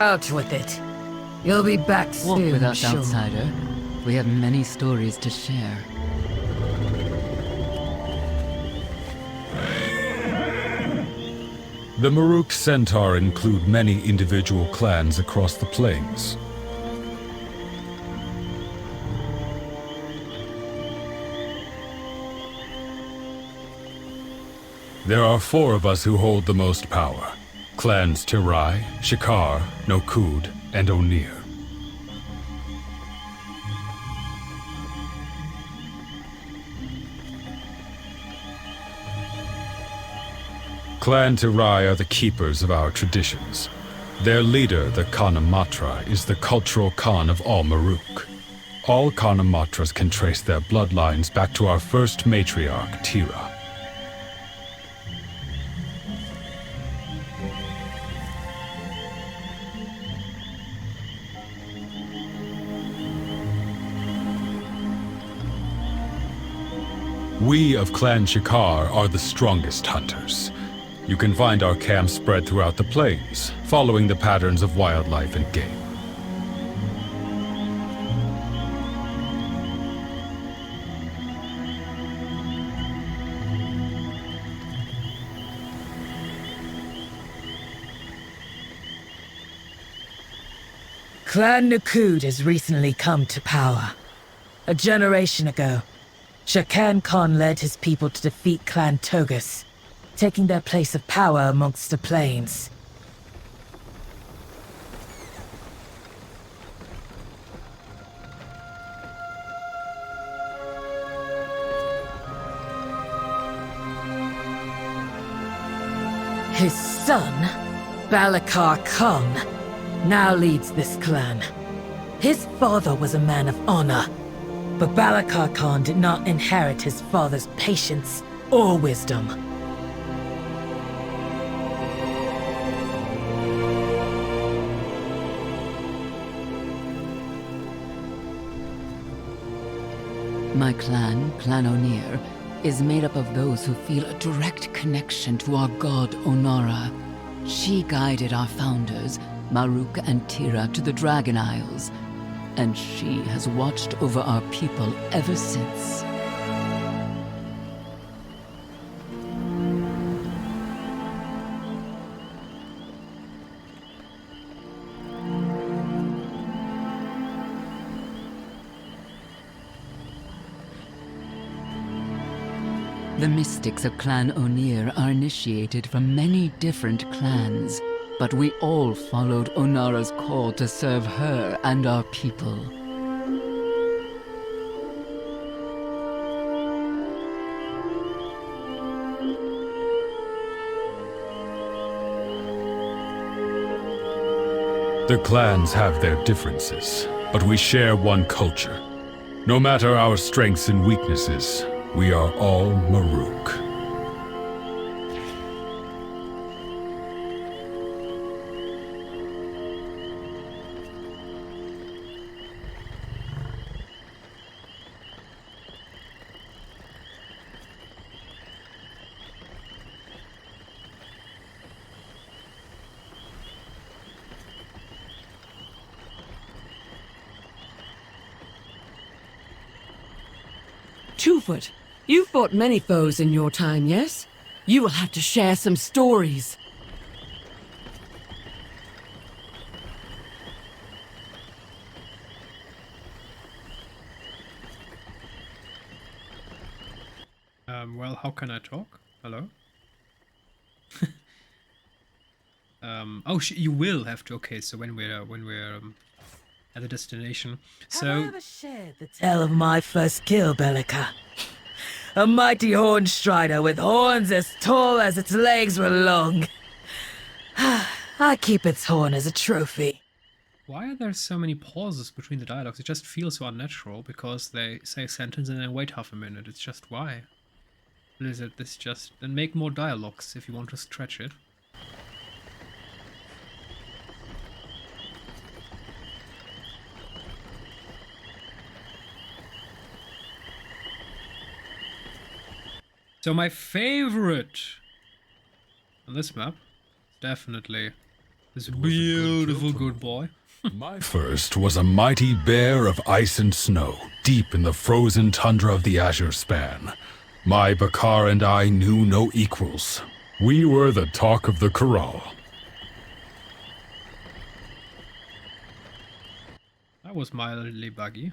Out with it. You'll be back Walk soon, with us, sure. outsider. We have many stories to share. The Maruk Centaur include many individual clans across the plains. There are 4 of us who hold the most power. Clans Tirai, Shikar, Nokud, and Onir. Clan Tirai are the keepers of our traditions. Their leader, the Khanamatra, is the cultural Khan of all Maruk. All Khanamatras can trace their bloodlines back to our first matriarch, Tira. We of Clan Shikar are the strongest hunters. You can find our camp spread throughout the plains, following the patterns of wildlife and game. Clan Nokud has recently come to power. A generation ago, Shakan Khan led his people to defeat Clan Togus, taking their place of power amongst the plains. His son, Balakar Khan, now leads this clan. His father was a man of honor, but Balakar Khan did not inherit his father's patience or wisdom. My clan, Clan Onir, is made up of those who feel a direct connection to our god Onara. She guided our founders, Maruk and Tira, to the Dragon Isles, and she has watched over our people ever since. The mystics of Clan Onir are initiated from many different clans, but we all followed Onara's call to serve her and our people. The clans have their differences, but we share one culture. No matter our strengths and weaknesses, we are all Maruk. Twofoot, you fought many foes in your time, yes? You will have to share some stories. Well, how can I talk? Hello? Oh, you will have to. Okay, so when we're at the destination. So Have I ever shared the tale of my first kill, Bellica? A mighty horn strider with horns as tall as its legs were long. I keep its horn as a trophy. why are there so many pauses between the dialogues? It just feels so unnatural because they say a sentence and then wait half a minute. It's just why? Blizzard, this just... Then make more dialogues if you want to stretch it. So my favorite on this map, definitely This It was a good beautiful kill from good boy. My first was a mighty bear of ice and snow, deep in the frozen tundra of the Azure Span. My Bakar and I knew no equals. We were the talk of the Corral. That was mildly buggy.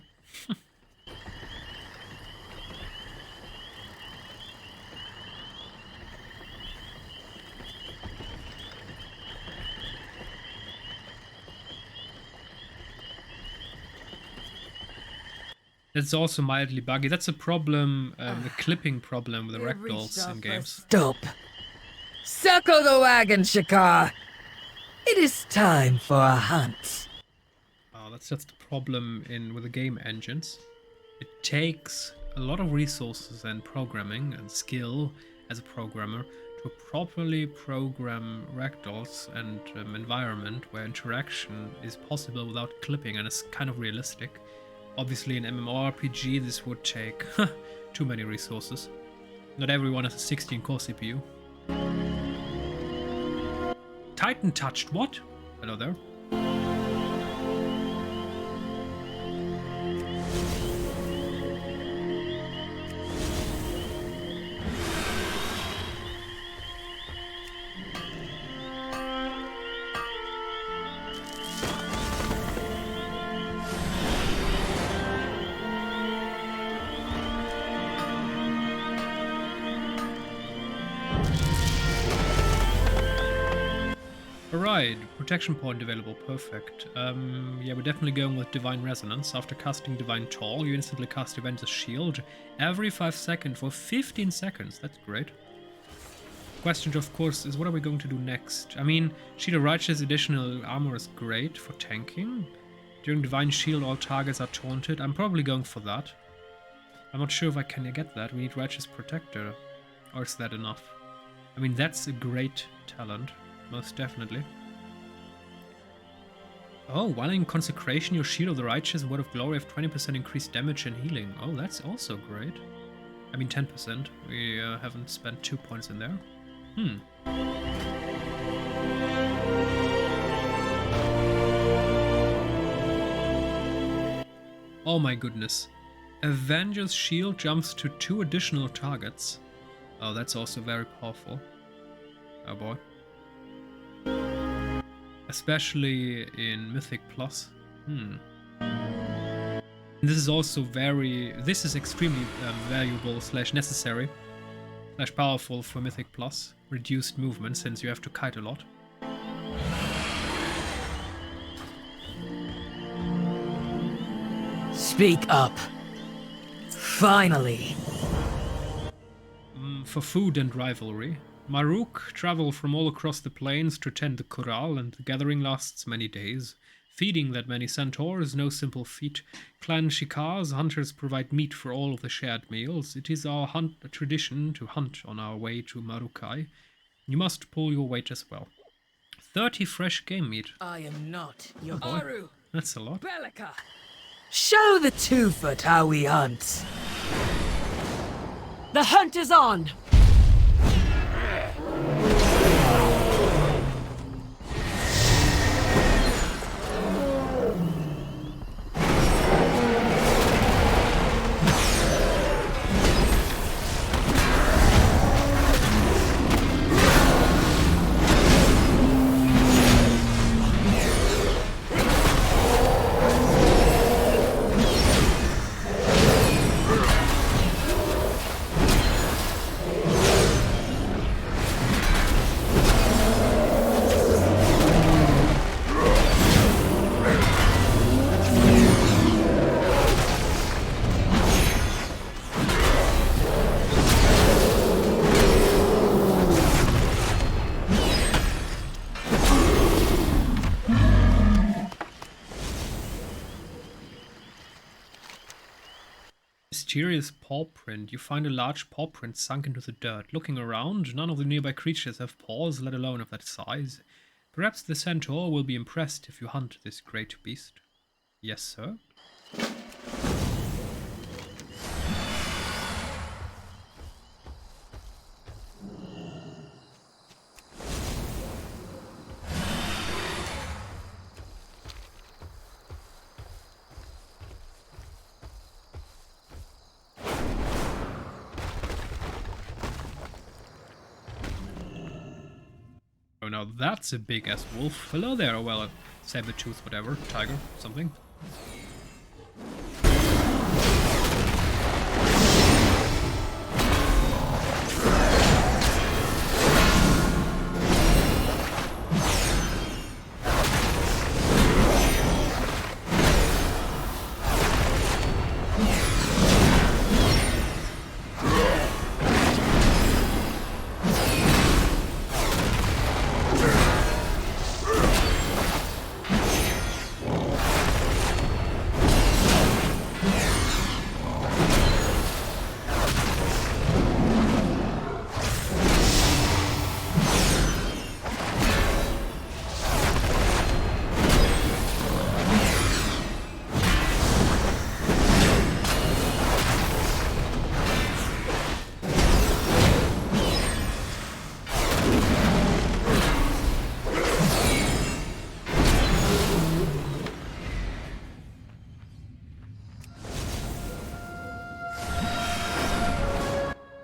It's also mildly buggy. That's a problem, the clipping problem with the ragdolls in games. Stop. Circle the wagon, Shakar. It is time for a hunt. Oh, that's just the problem with the game engines. It takes a lot of resources and programming and skill as a programmer to properly program ragdolls and environment where interaction is possible without clipping and it's kind of realistic. Obviously in MMORPG this would take too many resources. Not everyone has a 16-core CPU. Titan touched what? Hello there. Alright, protection point available, perfect. Yeah, we're definitely going with Divine Resonance. After casting Divine Toll, you instantly cast Avenger's Shield every 5 seconds for 15 seconds. That's great. Question, of course, is what are we going to do next? I mean, Shield of Righteous additional armor is great for tanking. During Divine Shield, all targets are taunted. I'm probably going for that. I'm not sure if I can get that. We need Righteous Protector. Or is that enough? I mean, that's a great talent. Most definitely. Oh, while in Consecration, your Shield of the Righteous and Word of Glory have 20% increased damage and healing. Oh, that's also great. I mean 10%. We haven't spent 2 points in there. Oh my goodness. Avenger's Shield jumps to 2 additional targets. Oh, that's also very powerful. Oh boy. Especially in Mythic Plus. This is also this is extremely valuable / necessary / powerful for Mythic Plus. Reduced movement since you have to kite a lot. Speak up. Finally. For food and rivalry. Maruk travel from all across the plains to tend the corral, and the gathering lasts many days. Feeding that many centaurs is no simple feat. Clan Shikar's hunters provide meat for all of the shared meals. It is our tradition to hunt on our way to Marukai. You must pull your weight as well. 30 fresh game meat. I am not your boy. That's a lot. Bellica. Show the 2-foot how we hunt. The hunt is on! Mysterious paw print. You find a large paw print sunk into the dirt. Looking around, none of the nearby creatures have paws, let alone of that size. Perhaps the centaur will be impressed if you hunt this great beast. Yes, sir. now that's a big-ass wolf. Hello there, or well, a saber-tooth, whatever, tiger, something.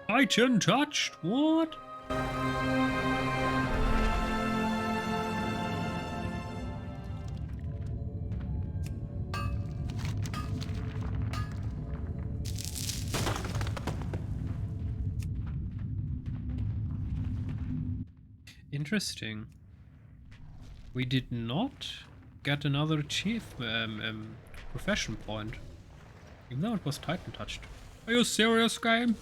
Item touched? What? Interesting. We did not get another chief profession point, even though it was Titan touched. Are you serious, game?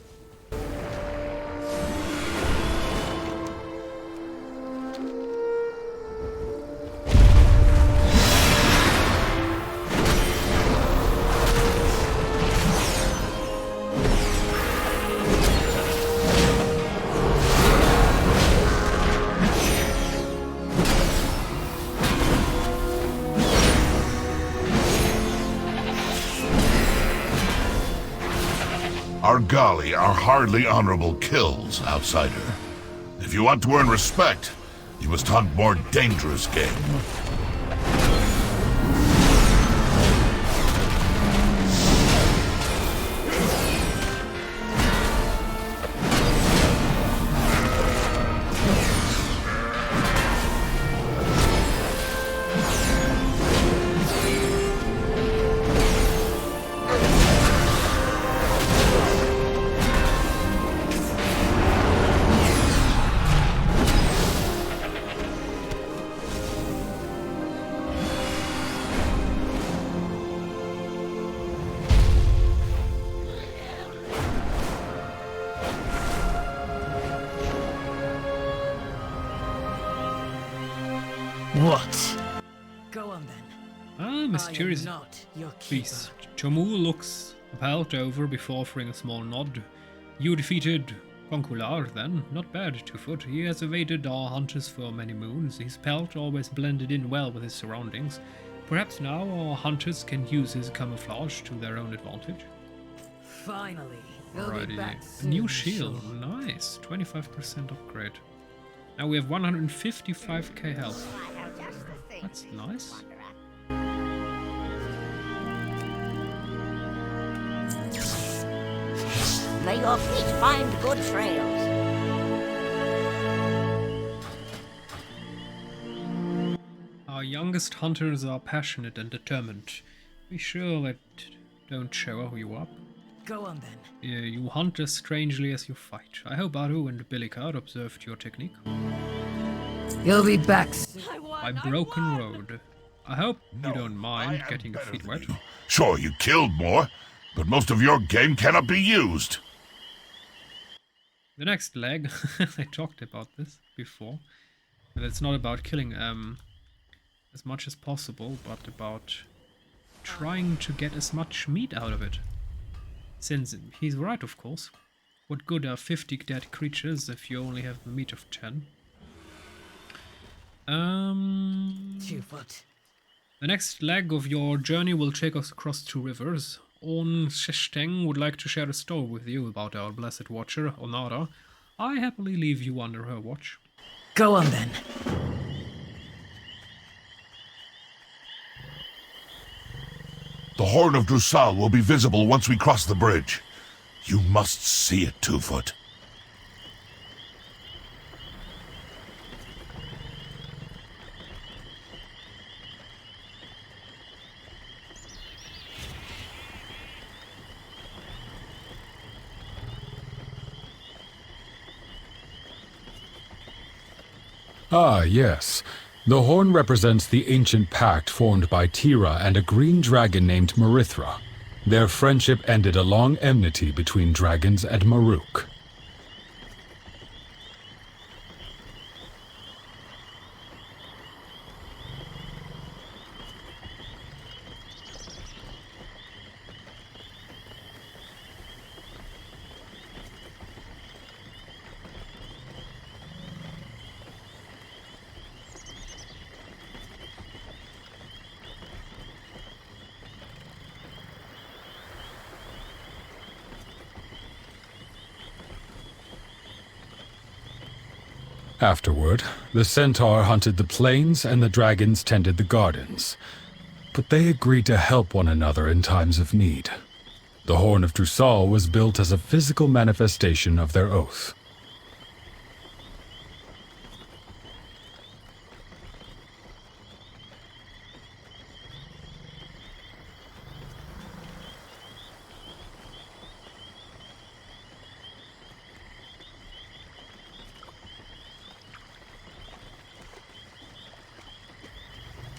Argali are hardly honorable kills, outsider. If you want to earn respect, you must hunt more dangerous game. What? Go on then. Ah, mysterious. I am not your keeper. Please. Chomu looks bowed over before offering a small nod. You defeated Concular, then. Not bad, 2-foot. He has evaded our hunters for many moons. His pelt always blended in well with his surroundings. Perhaps now our hunters can use his camouflage to their own advantage. Finally. They'll be back Alrighty. soon, New shield. sure. Nice. 25% upgrade. Now we have 155k health. That's nice. May your feet find good trails. Our youngest hunters are passionate and determined. Be sure that don't show you up. Go on then. You hunt as strangely as you fight. I hope Aru and Billikard observed your technique. You'll be back soon. By Broken Road. I hope you don't mind I am getting your better feet than wet. you. Sure, you killed more, but most of your game cannot be used. The next leg, I talked about this before. But it's not about killing as much as possible, but about trying to get as much meat out of it. Since he's right, of course. What good are 50 dead creatures if you only have meat of 10? 2-foot. The next leg of your journey will take us across 2 rivers. On Sheshteng would like to share a story with you about our blessed watcher, Onara. I happily leave you under her watch. Go on then. The Horn of Drusal will be visible once we cross the bridge. You must see it, 2-foot. Ah, yes. The horn represents the ancient pact formed by Tira and a green dragon named Marithra. Their friendship ended a long enmity between dragons and Maruk. Afterward, the centaur hunted the plains and the dragons tended the gardens. But they agreed to help one another in times of need. The Horn of Drusal was built as a physical manifestation of their oath.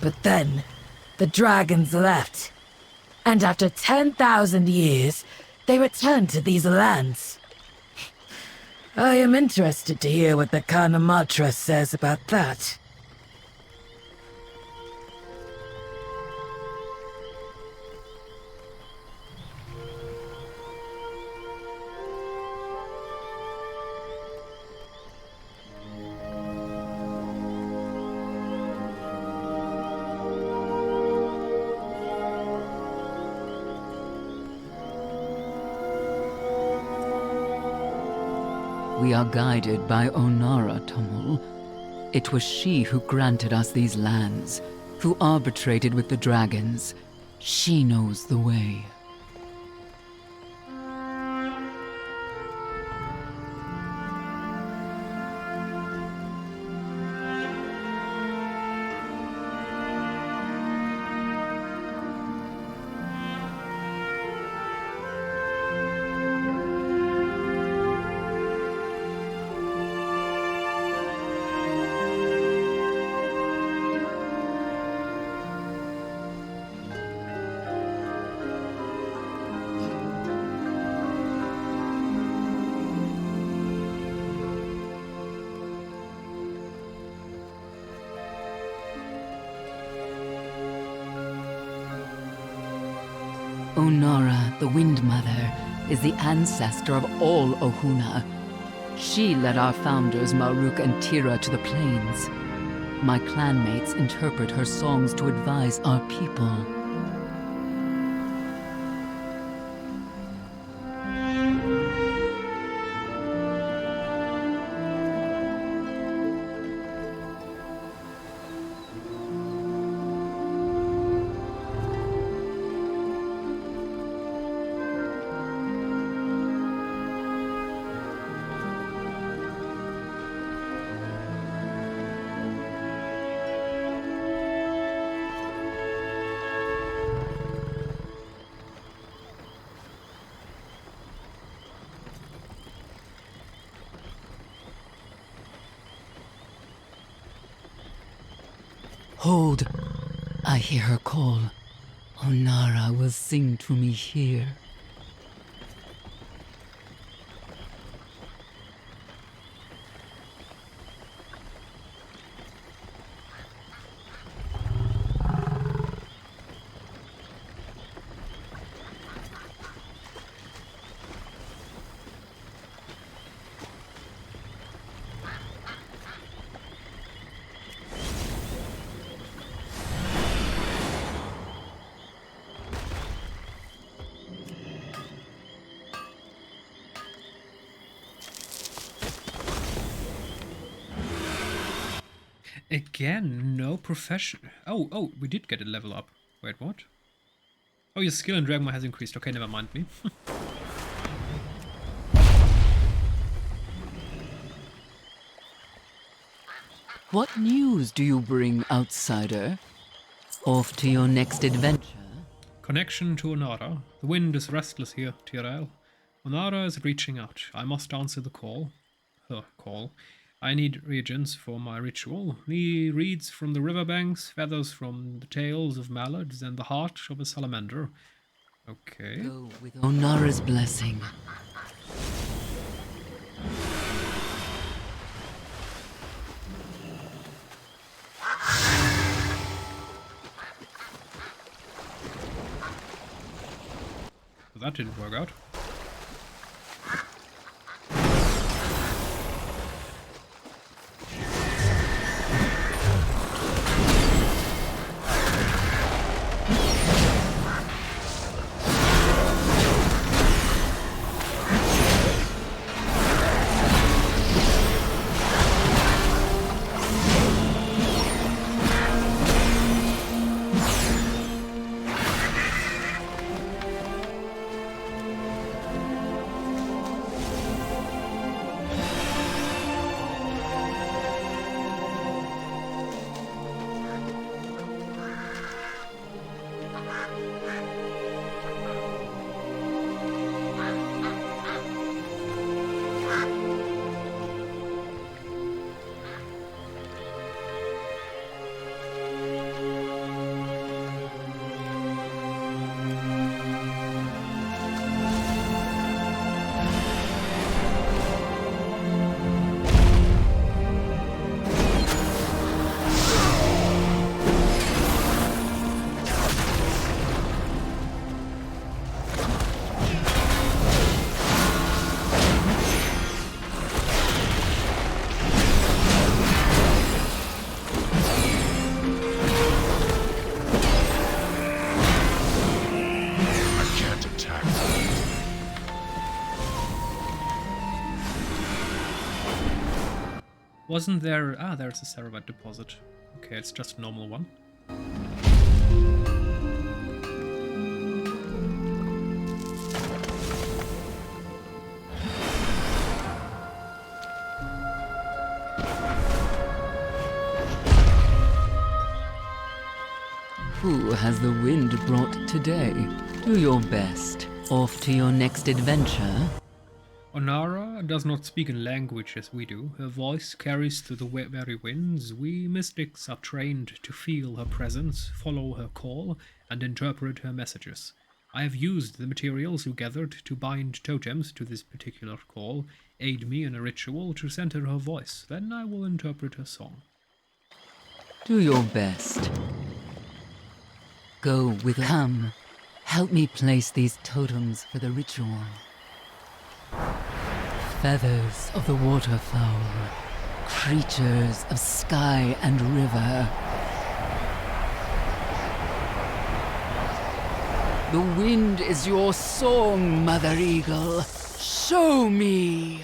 But then, the dragons left. And after 10,000 years, they returned to these lands. I am interested to hear what the Kanamatra says about that. We are guided by Onara, Tumul. It was she who granted us these lands, who arbitrated with the dragons. She knows the way. Onara, the Wind Mother, is the ancestor of all Ohuna. She led our founders Maruk and Tira to the plains. My clanmates interpret her songs to advise our people. Hold! I hear her call. Onara will sing to me here. Again, no profession. Oh, we did get a level up. Wait, what? Oh, your skill in Dragonflight has increased. Okay, never mind me. What news do you bring, outsider? Off to your next adventure? Connection to Onara. The wind is restless here, Tirael. Onara is reaching out. I must answer the call. Her call. I need reagents for my ritual. Reeds from the riverbanks, feathers from the tails of mallards, and the heart of a salamander. Okay. Go with Onara's blessing. That didn't work out. Wasn't there... Ah, there's a Cerebrite deposit. Okay, it's just a normal one. Who has the wind brought today? Do your best. Off to your next adventure. Onara does not speak in language as we do. Her voice carries through the very winds. We mystics are trained to feel her presence, follow her call, and interpret her messages. I have used the materials you gathered to bind totems to this particular call. Aid me in a ritual to center her voice. Then I will interpret her song. Do your best. Go with Come. Help me place these totems for the ritual. Feathers of the waterfowl, creatures of sky and river. The wind is your song, Mother Eagle. Show me!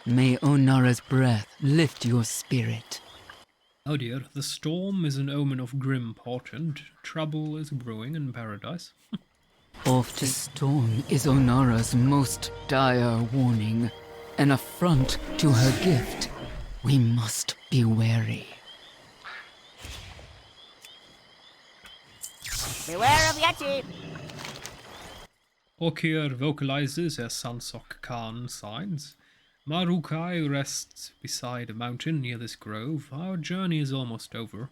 May Onara's breath lift your spirit. Oh dear, the storm is an omen of grim portent. Trouble is brewing in paradise. Off to storm is Onara's most dire warning. An affront to her gift. We must be wary. Beware of Yeti! Orkir vocalizes as Sansok Khan signs. Marukai rests beside a mountain near this grove. Our journey is almost over.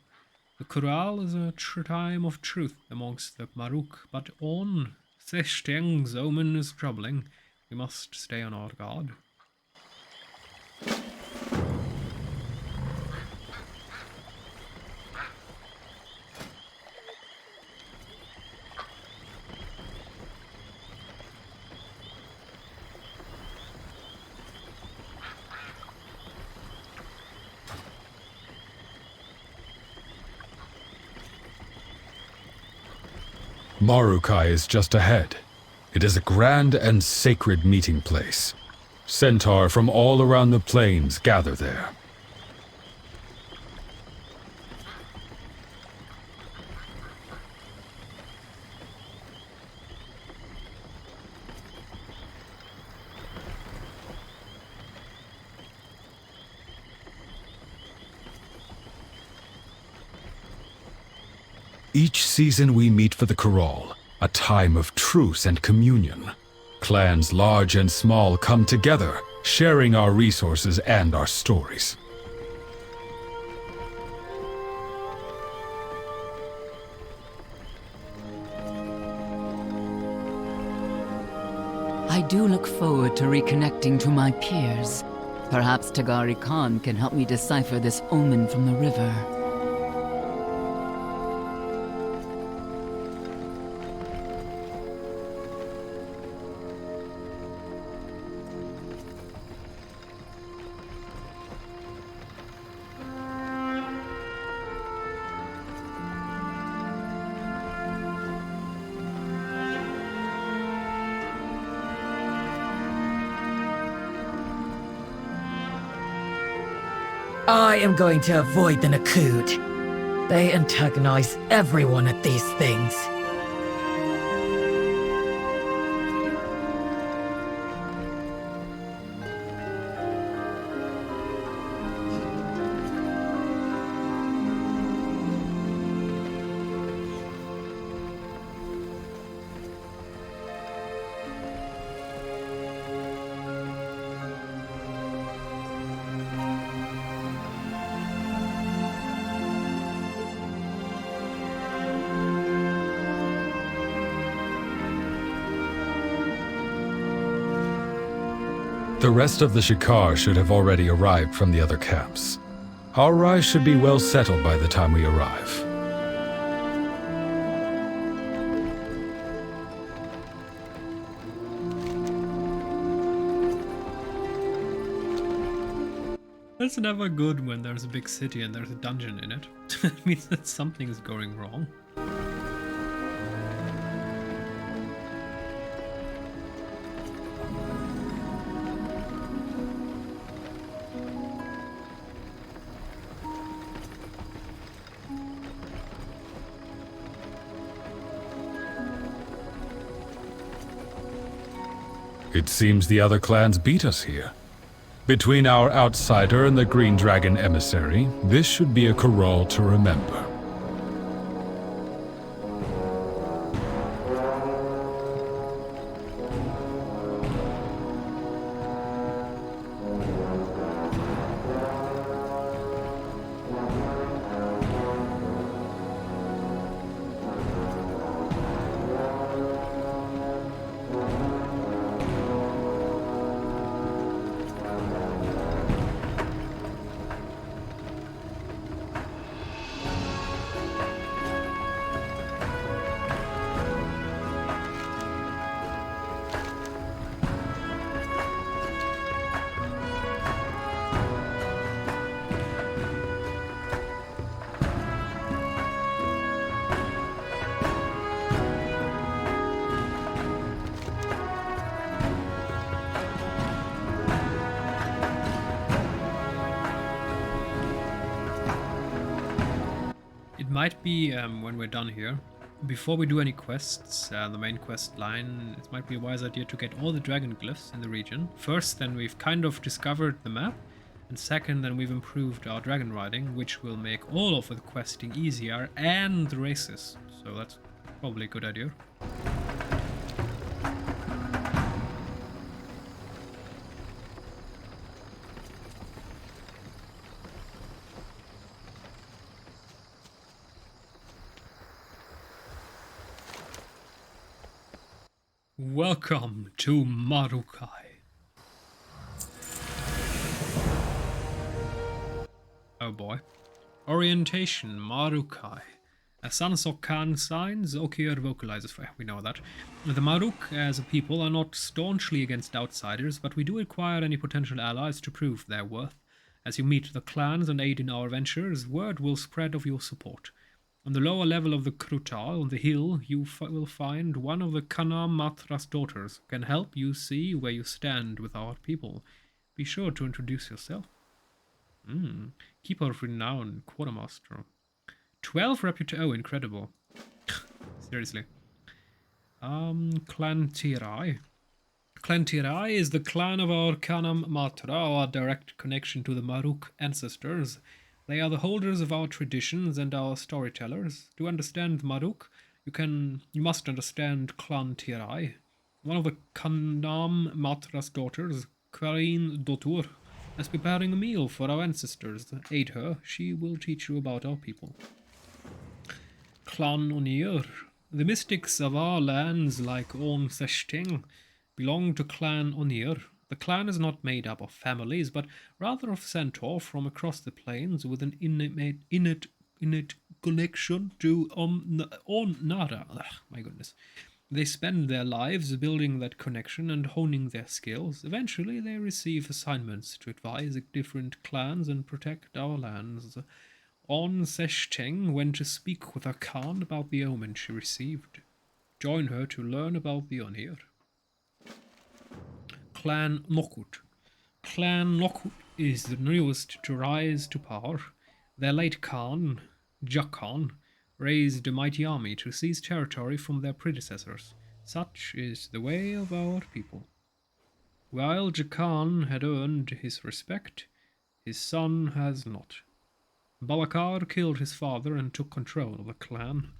The corral is a time of truth amongst the Maruk, but on Seshteng's omen is troubling. We must stay on our guard. Marukai is just ahead. It is a grand and sacred meeting place. Centaur from all around the plains gather there. Each season we meet for the corral, a time of truce and communion. Clans large and small come together, sharing our resources and our stories. I do look forward to reconnecting to my peers. Perhaps Tagari Khan can help me decipher this omen from the river. I am going to avoid the Nakud. They antagonize everyone at these things. The rest of the Shikar should have already arrived from the other camps. Our rise should be well settled by the time we arrive. That's never good when there's a big city and there's a dungeon in it. It means that something is going wrong. It seems the other clans beat us here. Between our outsider and the Green Dragon emissary, this should be a corral to remember. Might be when we're done here, before we do any quests, the main quest line, it might be a wise idea to get all the dragon glyphs in the region. First, then we've kind of discovered the map, and second, then we've improved our dragon riding, which will make all of the questing easier and the races. So that's probably a good idea. Welcome to Marukai. Oh boy. Orientation, Marukai. A Sunsock Khan signs, Okier vocalizes, we know that. The Maruk as a people are not staunchly against outsiders, but we do require any potential allies to prove their worth. As you meet the clans and aid in our ventures, word will spread of your support. On the lower level of the Krutal, on the hill, you will find one of the Kana Matra's daughters, who can help you see where you stand with our people. Be sure to introduce yourself. Keeper of Renown, Quartermaster. 12 reputation. Oh, incredible. Seriously. Clan Tirai. Clan Tirai is the clan of our Kanam Matra, our direct connection to the Maruk ancestors. They are the holders of our traditions and our storytellers. To understand Maruk, You must understand Clan Tirai. One of the Kanam Matra's daughters, Queen Dotur, is preparing a meal for our ancestors. Aid her, she will teach you about our people. Clan Onir. The mystics of our lands, like Orn Seshting, belong to Clan Onir. The clan is not made up of families, but rather of centaur from across the plains with an innate connection to Ornara. My goodness. They spend their lives building that connection and honing their skills. Eventually, they receive assignments to advise different clans and protect our lands. On Seshting went to speak with her Khan about the omen she received. Join her to learn about the Onir. Clan Nokut. Clan Nokut is the newest to rise to power. Their late Khan, Jakan, raised a mighty army to seize territory from their predecessors. Such is the way of our people. While Jakan had earned his respect, his son has not. Balakar killed his father and took control of the clan.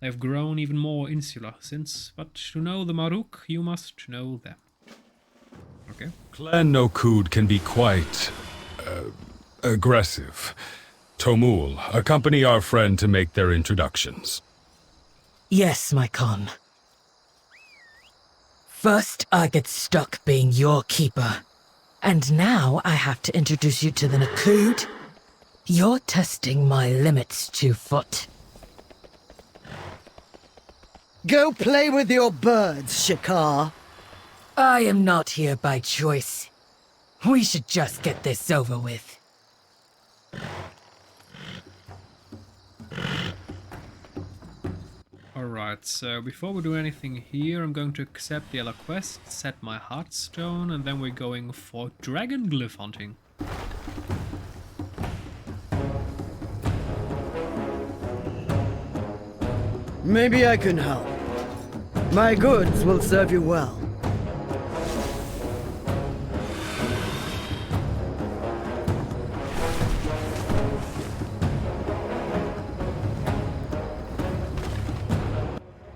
They have grown even more insular since, but to know the Maruk, you must know them. Okay. Clan Nokud can be quite aggressive. Tomul, accompany our friend to make their introductions. Yes, my Khan. First, I get stuck being your keeper. And now I have to introduce you to the Nokud. You're testing my limits, 2-foot. Go play with your birds, Shakar. I am not here by choice. We should just get this over with. Alright, so before we do anything here, I'm going to accept the other quest, set my Hearthstone, and then we're going for dragon glyph hunting. Maybe I can help. My goods will serve you well.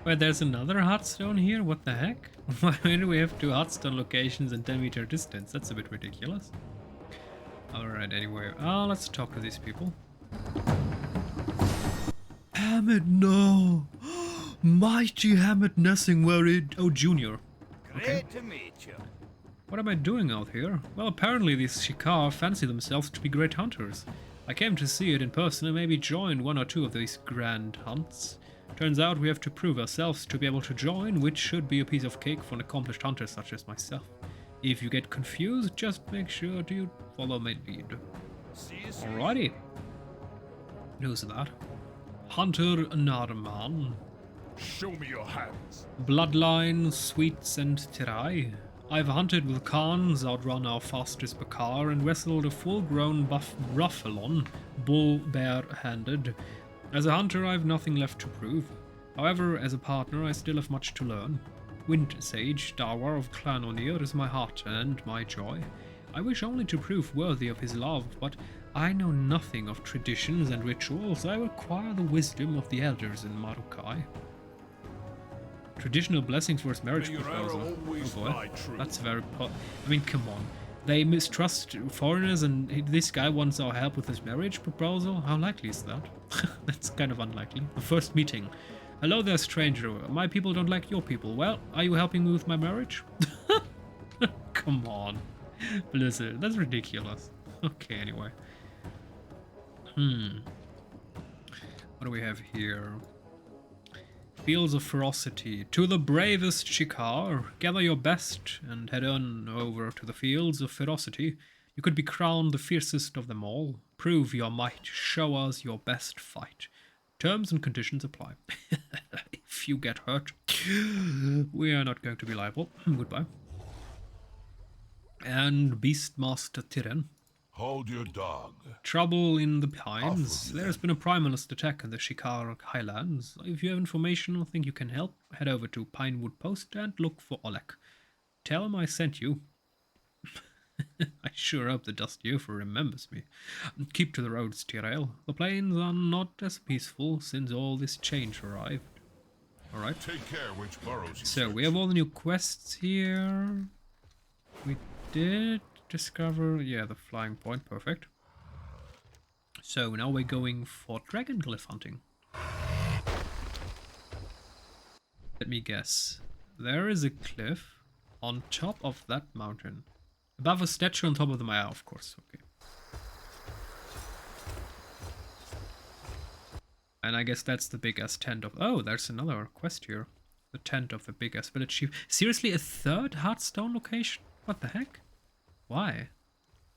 Wait, there's another Hearthstone here? What the heck? Why do we have 2 Hearthstone locations in 10-meter distance? That's a bit ridiculous. Alright, anyway. Let's talk to these people. Hammett, no! Mighty Hammett Nessing, oh, Junior. Okay. Great to meet you. What am I doing out here? Well, apparently these Shikar fancy themselves to be great hunters. I came to see it in person and maybe joined 1 or 2 of these grand hunts. Turns out we have to prove ourselves to be able to join, which should be a piece of cake for an accomplished hunter such as myself. If you get confused, just make sure to follow my lead. Alrighty. Who's that? Hunter Narman. Show me your hands. Bloodline, Sweets, and Tirai. I've hunted with Khans, outrun our fastest Bakar, and wrestled a full-grown Ruffalon, bull bare-handed. As a hunter, I've nothing left to prove. However, as a partner, I still have much to learn. Wind Sage, Dawar of Clan Onir, is my heart and my joy. I wish only to prove worthy of his love, but I know nothing of traditions and rituals. I require the wisdom of the elders in Marukai. Traditional blessings for his marriage proposal. Oh boy, that's very I mean, come on. They mistrust foreigners and this guy wants our help with his marriage proposal? How likely is that? That's kind of unlikely. The first meeting. Hello there, stranger. My people don't like your people. Well, are you helping me with my marriage? Come on. Blizzard, that's ridiculous. Okay, anyway. What do we have here? Fields of Ferocity. To the bravest Shikar, gather your best and head on over to the Fields of Ferocity. You could be crowned the fiercest of them all. Prove your might. Show us your best fight. Terms and conditions apply. If you get hurt, we are not going to be liable. Goodbye. And Beastmaster Tyrann. Hold your dog. Trouble in the Pines. There's been a primalist attack in the Shikar Highlands. If you have information or think you can help, head over to Pinewood Post and look for Oleg. Tell him I sent you. I sure hope the Dusty Ofer remembers me. Keep to the roads, Tyrell. The plains are not as peaceful since all this change arrived. Alright. Take care which burrows you So, we search. have all the new quests here. We did discover, yeah, the flying point, perfect. So, now we're going for Dragonglyph hunting. Let me guess. There is a cliff on top of that mountain. Above a statue on top of the Maya, of course, okay. And I guess that's the big-ass tent of... Oh, there's another quest here. The tent of the big-ass village chief. Seriously, a third Hearthstone location? What the heck? Why?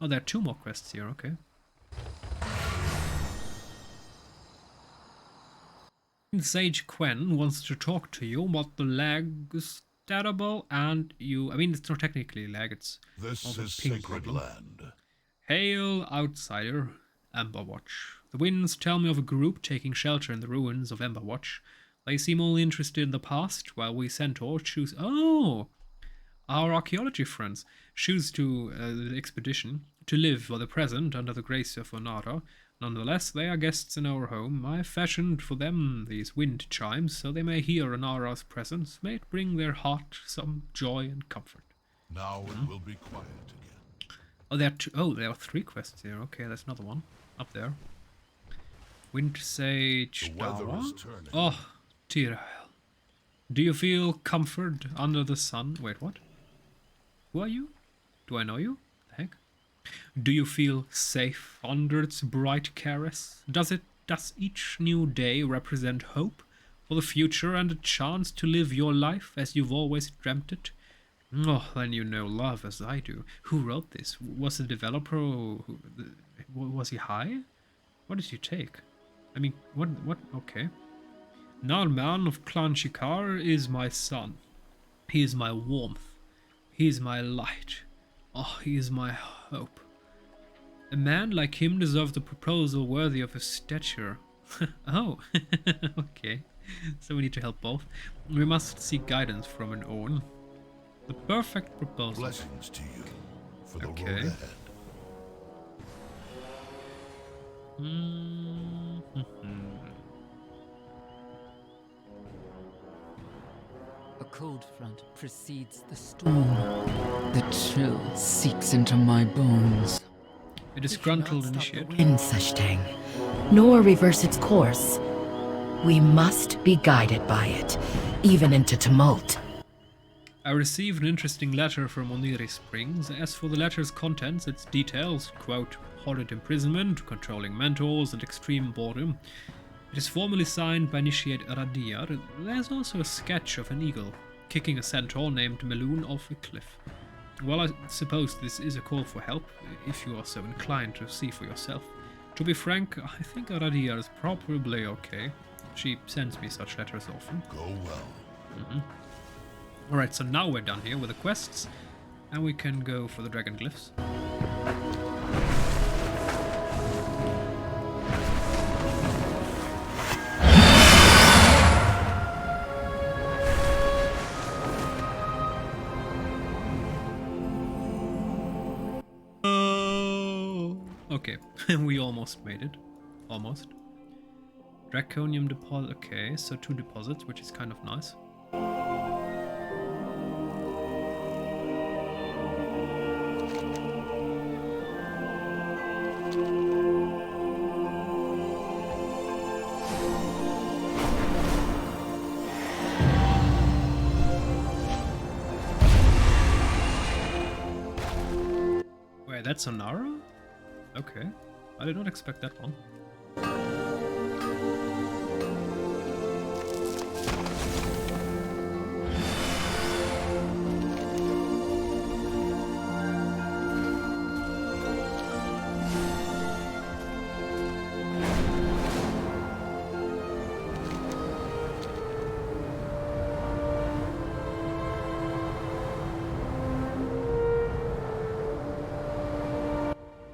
Oh, there are 2 more quests here, okay. Sage Quen wants to talk to you about the lag is terrible and you... I mean, it's not technically lag, it's... This all the is ping sacred problem. land. Hail, outsider. Emberwatch. The winds tell me of a group taking shelter in the ruins of Emberwatch. They seem only interested in the past, while we centaurs choose... Oh! Our archaeology friends choose to the expedition to live for the present under the grace of Onara. Nonetheless, they are guests in our home. I fashioned for them these wind chimes, so they may hear Onara's presence. May it bring their heart some joy and comfort. Now it will be quiet again. Oh, there are 2. Oh, there are 3 quests here. Okay, there's another one up there. Wind Sage The weather Tower. is turning. Oh, Tyrell. Do you feel comfort under the sun? Wait, what? Who are you? Do I know you? The heck? Do you feel safe under its bright caress? Does each new day represent hope for the future and a chance to live your life as you've always dreamt it? Oh, then you know love as I do. Who wrote this? Was the developer... was he high? What did he take? I mean, what? Okay. Narman of Clan Shikar is my son. He is my warmth. He is my light. Oh, he is my hope. A man like him deserves a proposal worthy of his stature. Oh, okay. So we need to help both. We must seek guidance from an own. The perfect proposal. Blessings to you for the Okay. road ahead. A cold front precedes the storm. The chill seeps into my bones. A disgruntled initiate. Wind, Seshtang, nor reverse its course. We must be guided by it, even into tumult. I received an interesting letter from Oniri Springs. As for the letter's contents, its details, quote, horrid imprisonment, controlling mentors, and extreme boredom. It is formally signed by Initiate Radir. There's also a sketch of an eagle kicking a centaur named Meloon off a cliff. Well, I suppose this is a call for help, if you are so inclined to see for yourself. To be frank, I think Radir is probably okay. She sends me such letters often. Go well. Alright, so now we're done here with the quests, and we can go for the Dragonglyphs. Okay, we almost made it. Almost. Draconium deposit. Okay, so 2 deposits, which is kind of nice. Wait, that's Onara? Okay. I did not expect that one.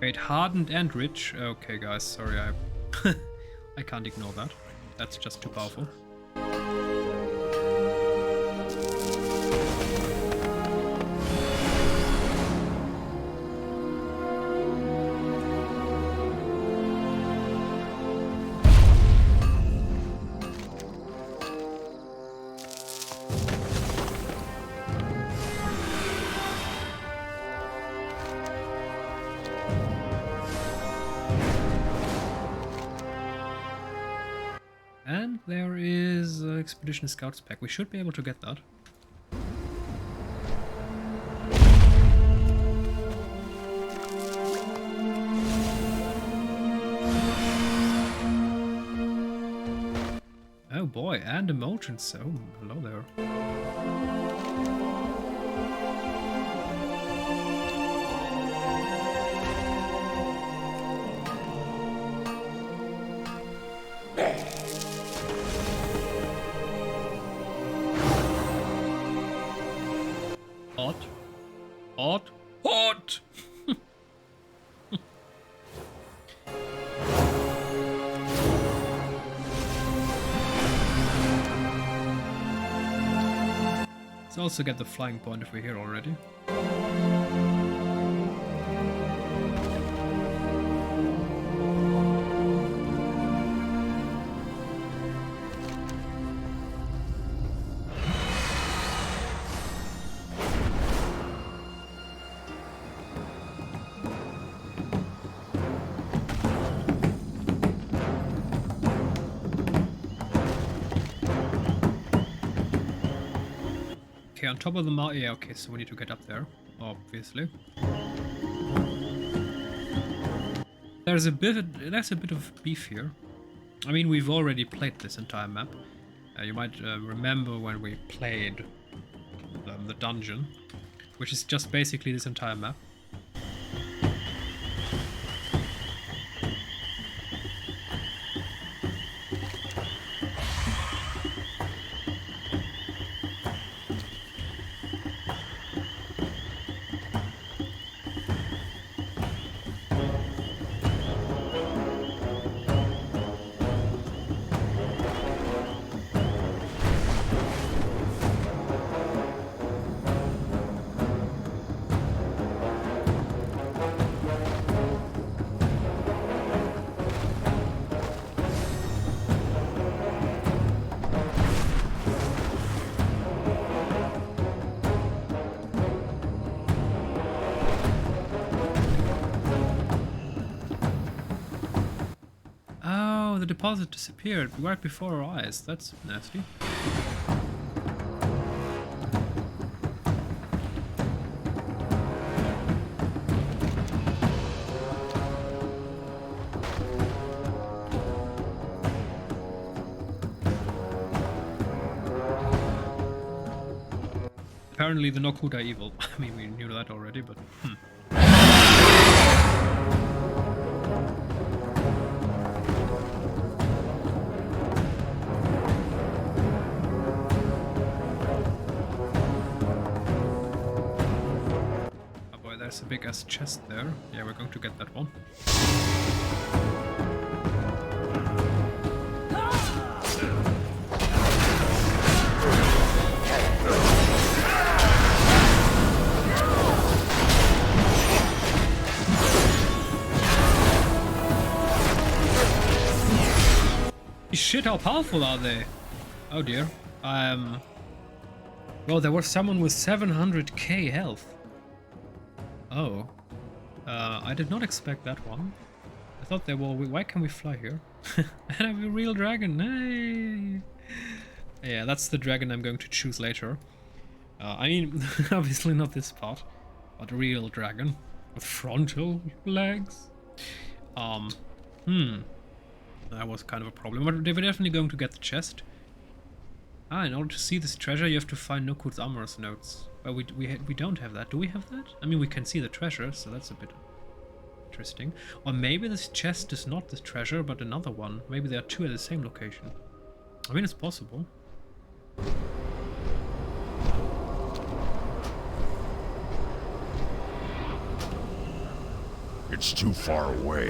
Wait, hardened and rich. Okay, guys, sorry, I can't ignore that. That's just too powerful. And there is Expedition Scouts pack. We should be able to get that. Oh boy, and emojis. Oh, hello there. Hot. Hot. Hot! Let's also get the flying point if we're here already. Okay, on top of the mountain. Yeah, okay, so we need to get up there, obviously. There's a bit of beef here. I mean, we've already played this entire map. You might remember when we played the dungeon, which is just basically this entire map. The deposit disappeared right before our eyes. That's nasty. Apparently the Nokuda are evil. I mean, we knew that already, but there's a big ass chest there. Yeah, we're going to get that one. Shit, how powerful are they? Oh dear. Well, there was someone with 700k health. Oh. I did not expect that one. I thought they were... Why can we fly here? And I have a real dragon. Hey! Yeah, that's the dragon I'm going to choose later. I mean, obviously not this part. But a real dragon. With frontal legs. That was kind of a problem. But we're definitely going to get the chest. In order to see this treasure, you have to find Nokud's Amorous Notes. Well, we don't have that. Do we have that? I mean, we can see the treasure, so that's a bit interesting. Or maybe this chest is not the treasure, but another one. Maybe there are two at the same location. I mean, it's possible. It's too far away.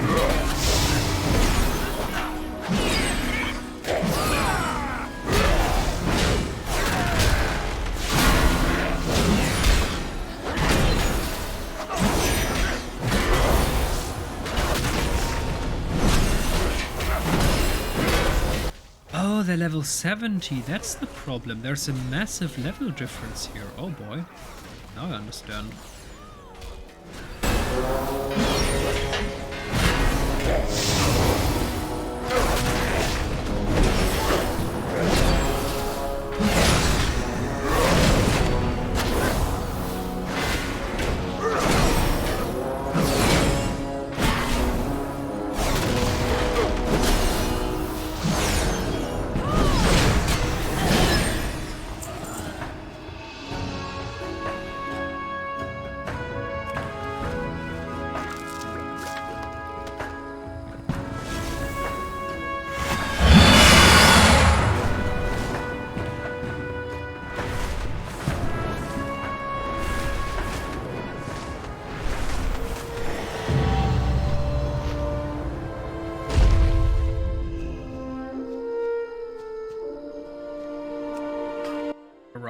Oh, they're level 70. That's the problem. There's a massive level difference here. Oh boy. Now I understand.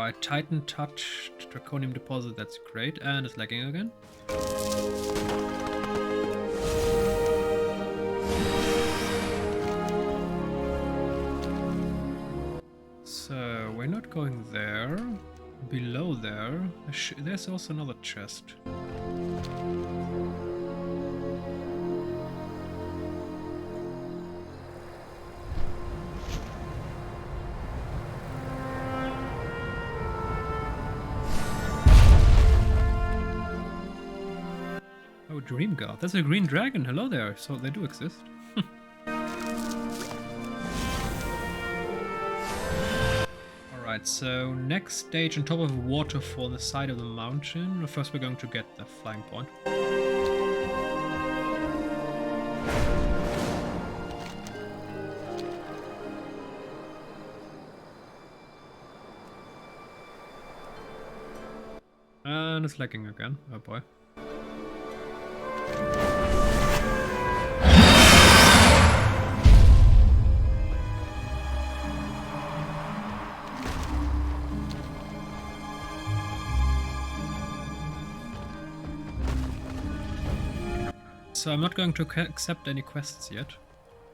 Alright, Titan Touch, Draconium Deposit, that's great. And it's lagging again. So, we're not going there. Below there, there's also another chest. Oh, Dream God. That's a green dragon. Hello there. So they do exist. Alright, so next stage on top of a waterfall on the side of the mountain. First we're going to get the flying point. And it's lagging again. Oh boy. So I'm not going to accept any quests yet,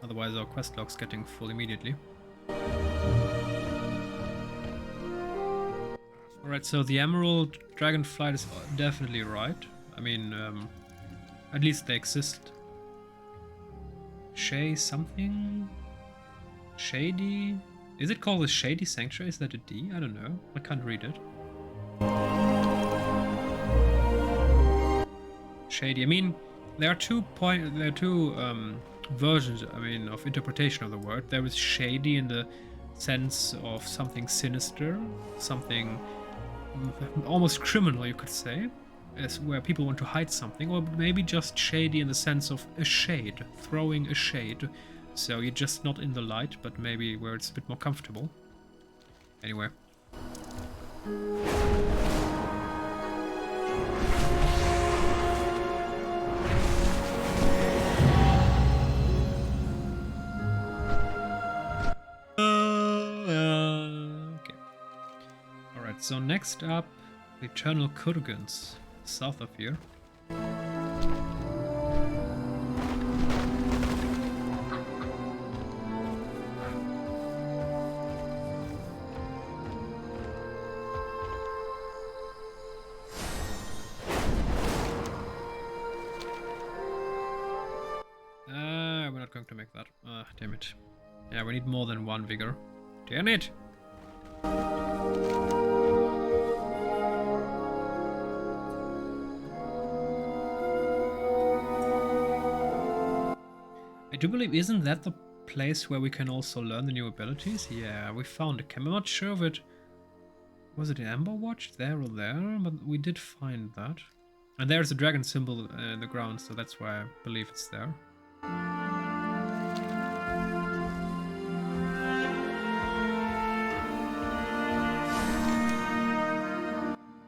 otherwise our quest log's getting full immediately. Alright, so the Emerald Dragonflight is definitely right. I mean, at least they exist. Shay something? Shady? Is it called a Shady Sanctuary? Is that a D? I don't know. I can't read it. Shady. I mean, there are two versions, I mean, of interpretation of the word. There is shady in the sense of something sinister, something almost criminal, you could say, as where people want to hide something, or maybe just shady in the sense of a shade, throwing a shade. So you're just not in the light, but maybe where it's a bit more comfortable. Anyway. Okay. Alright, so next up, the Eternal Kurgans, south of here. We're not going to make that. Damn it. Yeah, we need more than one vigor. Damn it! I do believe, isn't that the place where we can also learn the new abilities? Yeah, we found a camp. I'm not sure if it... Was it in Amber Watch? There or there? But we did find that. And there's a dragon symbol in the ground, so that's why I believe it's there.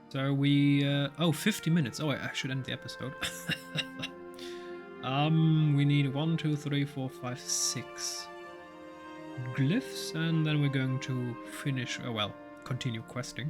So we... oh, 50 minutes. Oh, I should end the episode. We need 1, 2, 3, 4, 5, 6 glyphs, and then we're going to finish... Oh, well, continue questing.